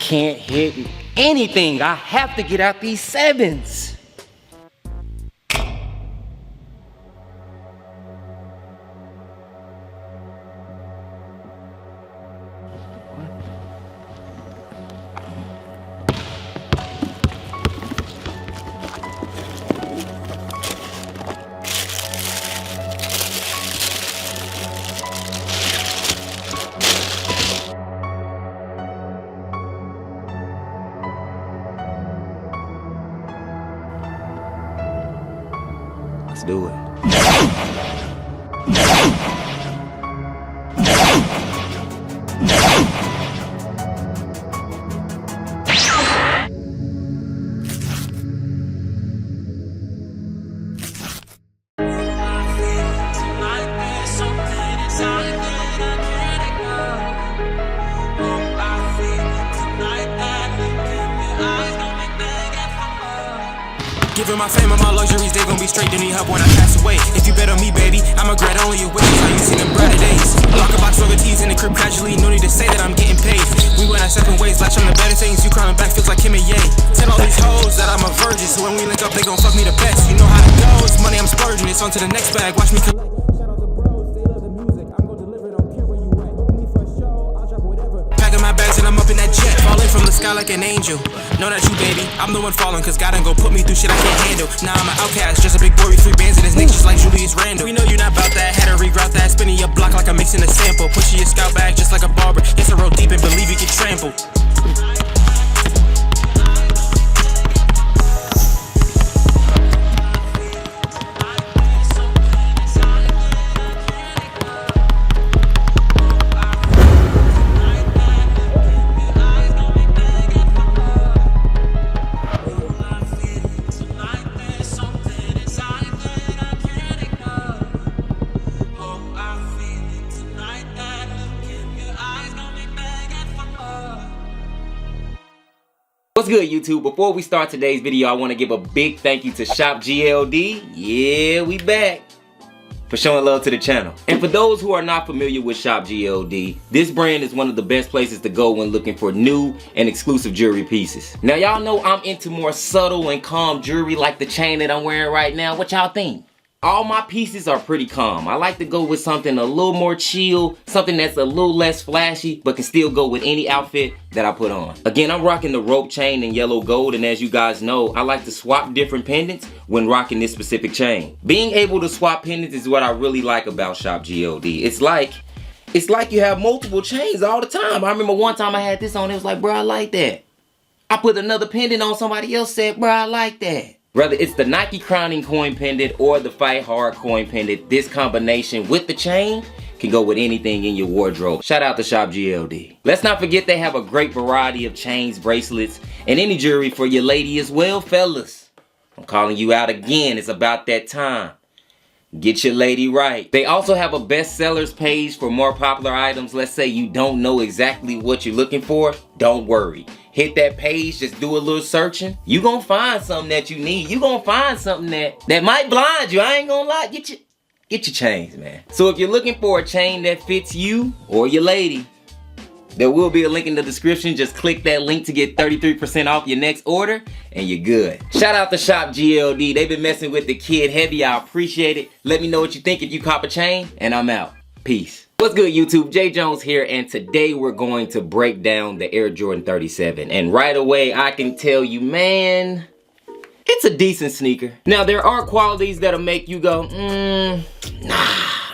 can't hit anything. I have to get out these 7s. Let's do it. Giving my fame and my luxuries, they gon' be straight, don't need help when I pass away. If you bet on me, baby, I'ma grant only your wishes, how you see them brighter days. I lock a box of teas in the crib casually, no need to say that I'm getting paid. We went our separate ways, latch on the better things, you crawling back feels like Kim and Ye. Tell all these hoes that I'm a virgin, so when we link up, they gon' fuck me the best. You know how it goes, money I'm splurging, it's on to the next bag, watch me collect. Shout out the bros, they love the music, I'm gon' deliver, don't care where you at. Book me for a show, I'll drop whatever. Packing my bags and I'm up in that jet, falling from the sky like an angel. Know that you, baby, I'm the one falling, cause God ain't gon' put me through shit I can't handle. Now I'm an outcast, just a big boy with 3 bands in his neck, just like Julius Randle. We know you not about that, had to reroute that, spinning your block like I'm mixing a sample. Pushing your scalp back just like a barber, yes I roll deep and believe you get trampled. What's good, YouTube? Before we start today's video, I want to give a big thank you to Shop GLD. Yeah, we back. For showing love to the channel. And for those who are not familiar with Shop GLD, this brand is one of the best places to go when looking for new and exclusive jewelry pieces. Now y'all know I'm into more subtle and calm jewelry like the chain that I'm wearing right now. What y'all think? All my pieces are pretty calm. I like to go with something a little more chill, something that's a little less flashy, but can still go with any outfit that I put on. Again, I'm rocking the rope chain in yellow gold, and as you guys know, I like to swap different pendants when rocking this specific chain. Being able to swap pendants is what I really like about Shop GLD. It's like you have multiple chains all the time. I remember one time I had this on, it was like, bro, I like that. I put another pendant on, somebody else said, bro, I like that. Whether it's the Nike crowning coin pendant or the Fight Hard coin pendant, this combination with the chain can go with anything in your wardrobe. Shout out to Shop GLD. Let's not forget they have a great variety of chains, bracelets, and any jewelry for your lady as well, fellas. I'm calling you out again, it's about that time. Get your lady right. They also have a bestsellers page for more popular items. Let's say you don't know exactly what you're looking for, don't worry. Hit that page, just do a little searching. You gonna find something that you need. You gonna find something that might blind you. I ain't gonna lie. Get your chains, man. So if you're looking for a chain that fits you or your lady, there will be a link in the description. Just click that link to get 33% off your next order and you're good. Shout out to Shop GLD. They've been messing with the kid heavy. I appreciate it. Let me know what you think if you cop a chain, and I'm out. Peace. What's good, YouTube? Jay Jones here, and today we're going to break down the Air Jordan 37. And right away, I can tell you, man, it's a decent sneaker. Now, there are qualities that'll make you go, nah,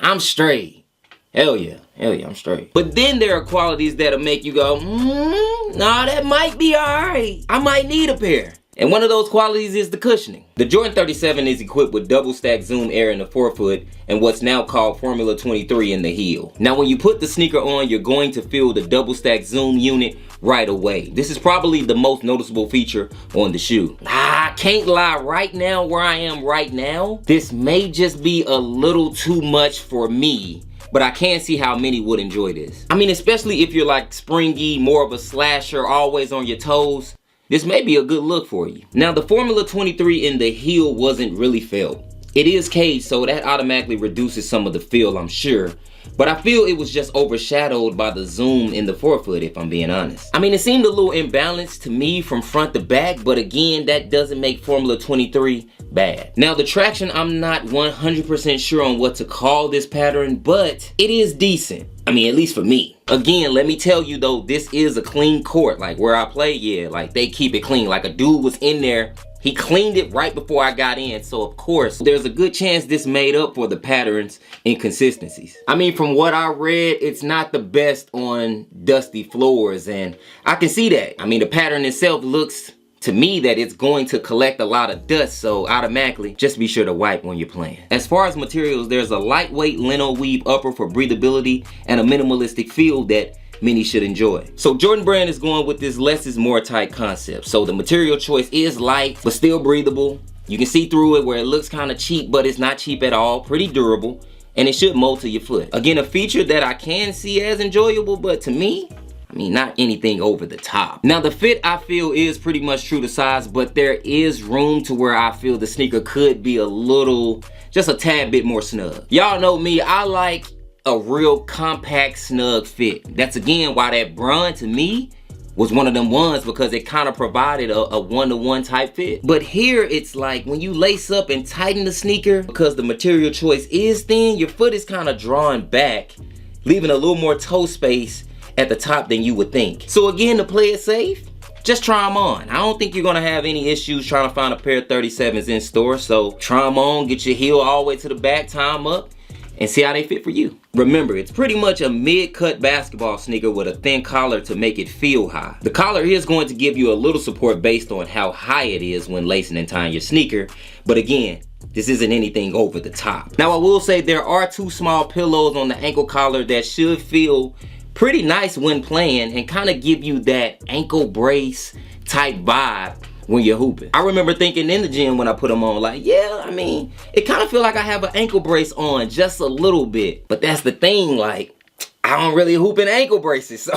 I'm straight. Hell yeah, I'm straight. But then there are qualities that'll make you go, nah, that might be alright. I might need a pair. And one of those qualities is the cushioning. The Jordan 37 is equipped with double stack zoom air in the forefoot and what's now called Formula 23 in the heel. Now when you put the sneaker on, you're going to feel the double stack zoom unit right away. This is probably the most noticeable feature on the shoe. I can't lie, right now where I am right now, this may just be a little too much for me. But I can see how many would enjoy this. I mean, especially if you're like springy, more of a slasher, always on your toes. This may be a good look for you. Now, the Formula 23 in the heel wasn't really felt. It is caged, so that automatically reduces some of the feel, I'm sure. But I feel it was just overshadowed by the zoom in the forefoot, if I'm being honest. I mean, it seemed a little imbalanced to me from front to back, but again, that doesn't make Formula 23 bad. Now, the traction, I'm not 100% sure on what to call this pattern, but it is decent. I mean, at least for me. Again, let me tell you though, this is a clean court. Like where I play, yeah, like they keep it clean. Like a dude was in there, he cleaned it right before I got in. So of course, there's a good chance this made up for the pattern's inconsistencies. I mean, from what I read, it's not the best on dusty floors, and I can see that. I mean, the pattern itself looks to me that it's going to collect a lot of dust, so automatically just be sure to wipe when you're playing. As far as materials, there's a lightweight lino weave upper for breathability and a minimalistic feel that many should enjoy. So Jordan Brand is going with this less is more type concept. So the material choice is light but still breathable. You can see through it where it looks kind of cheap, but it's not cheap at all. Pretty durable, and it should mold to your foot. Again, a feature that I can see as enjoyable, but to me, I mean, not anything over the top. Now, the fit I feel is pretty much true to size, but there is room to where I feel the sneaker could be a little, just a tad bit more snug. Y'all know me, I like a real compact, snug fit. That's again why that Bron to me was one of them ones, because it kind of provided a one-to-one type fit. But here it's like when you lace up and tighten the sneaker, because the material choice is thin, your foot is kind of drawn back, leaving a little more toe space at the top than you would think. So again, to play it safe, just try them on. I don't think you're gonna have any issues trying to find a pair of 37s in store. So try them on, get your heel all the way to the back, tie them up, and see how they fit for you. Remember, it's pretty much a mid-cut basketball sneaker with a thin collar to make it feel high. The collar is going to give you a little support based on how high it is when lacing and tying your sneaker. But again, this isn't anything over the top. Now, I will say there are two small pillows on the ankle collar that should feel pretty nice when playing and kind of give you that ankle brace type vibe when you're hooping. I remember thinking in the gym when I put them on, like, yeah, I mean, it kind of feel like I have an ankle brace on just a little bit. But that's the thing, like, I don't really hoop in ankle braces.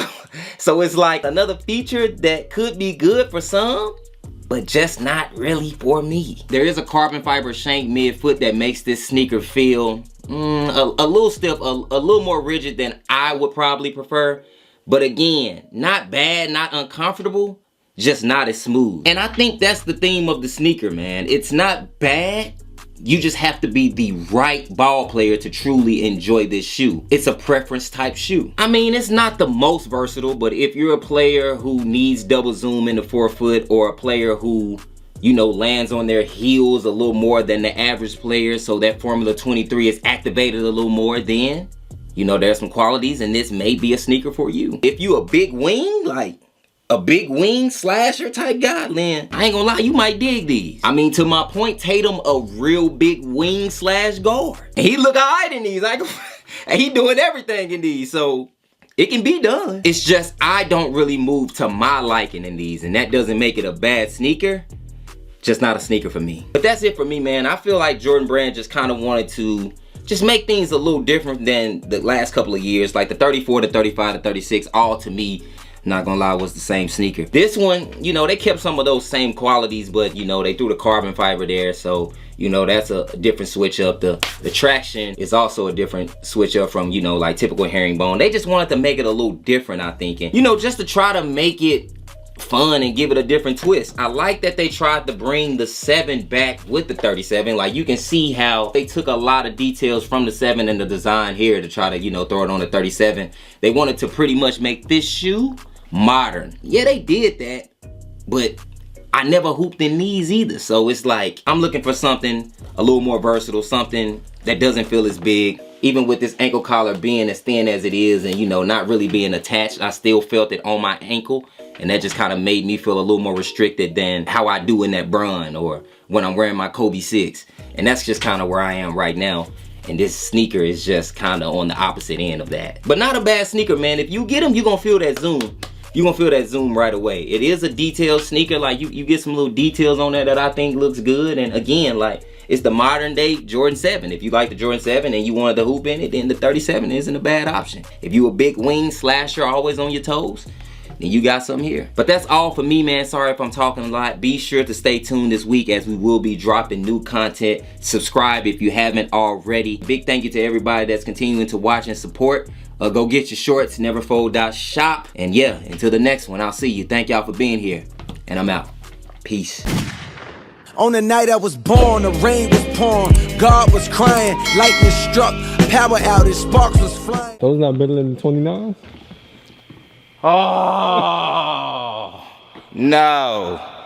So it's like another feature that could be good for some, but just not really for me. There is a carbon fiber shank midfoot that makes this sneaker feel a little stiff, a little more rigid than I would probably prefer. But again, not bad, not uncomfortable, just not as smooth. And I think that's the theme of the sneaker, man. It's not bad. You just have to be the right ball player to truly enjoy this shoe. It's a preference type shoe. I mean, it's not the most versatile, but if you're a player who needs double zoom in the forefoot, or a player who, you know, lands on their heels a little more than the average player, so that Formula 23 is activated a little more, then, you know, there's some qualities and this may be a sneaker for you. If you a big wing, like a big wing slasher type guy, then I ain't gonna lie, you might dig these. I mean, to my point, Tatum a real big wing slash guard. And he look alright in these. And he doing everything in these, so it can be done. It's just I don't really move to my liking in these, and that doesn't make it a bad sneaker. Just not a sneaker for me. But that's it for me, man. I feel like Jordan Brand just kind of wanted to just make things a little different than the last couple of years. Like the 34, the 35, the 36, all to me, not gonna lie, was the same sneaker. This one, you know, they kept some of those same qualities, but you know, they threw the carbon fiber there, so you know, that's a different switch up. The traction is also a different switch up from, you know, like typical herringbone. They just wanted to make it a little different, I think, and you know, just to try to make it fun and give it a different twist. I like that they tried to bring the 7 back with the 37. Like, you can see how they took a lot of details from the 7 and the design here to try to, you know, throw it on the 37. They wanted to pretty much make this shoe modern. Yeah, they did that, but I never hooped in these either. So it's like, I'm looking for something a little more versatile, something that doesn't feel as big. Even with this ankle collar being as thin as it is and, you know, not really being attached, I still felt it on my ankle. And that just kind of made me feel a little more restricted than how I do in that Bron or when I'm wearing my Kobe 6. And that's just kind of where I am right now. And this sneaker is just kind of on the opposite end of that. But not a bad sneaker, man. If you get them, you're going to feel that zoom. You're going to feel that zoom right away. It is a detailed sneaker. Like, you get some little details on there that I think looks good. And again, like, it's the modern day Jordan 7. If you like the Jordan 7 and you wanted to hoop in it, then the 37 isn't a bad option. If you a big wing slasher, always on your toes, then you got something here. But that's all for me, man. Sorry if I'm talking a lot. Be sure to stay tuned this week as we will be dropping new content. Subscribe if you haven't already. Big thank you to everybody that's continuing to watch and support. Go get your shorts, neverfold.shop. And yeah, until the next one, I'll see you. Thank y'all for being here. And I'm out. Peace. On the night I was born, the rain was pouring, God was crying, lightning struck, power outage, sparks was flying. Those not better than the 29s? Oh, no.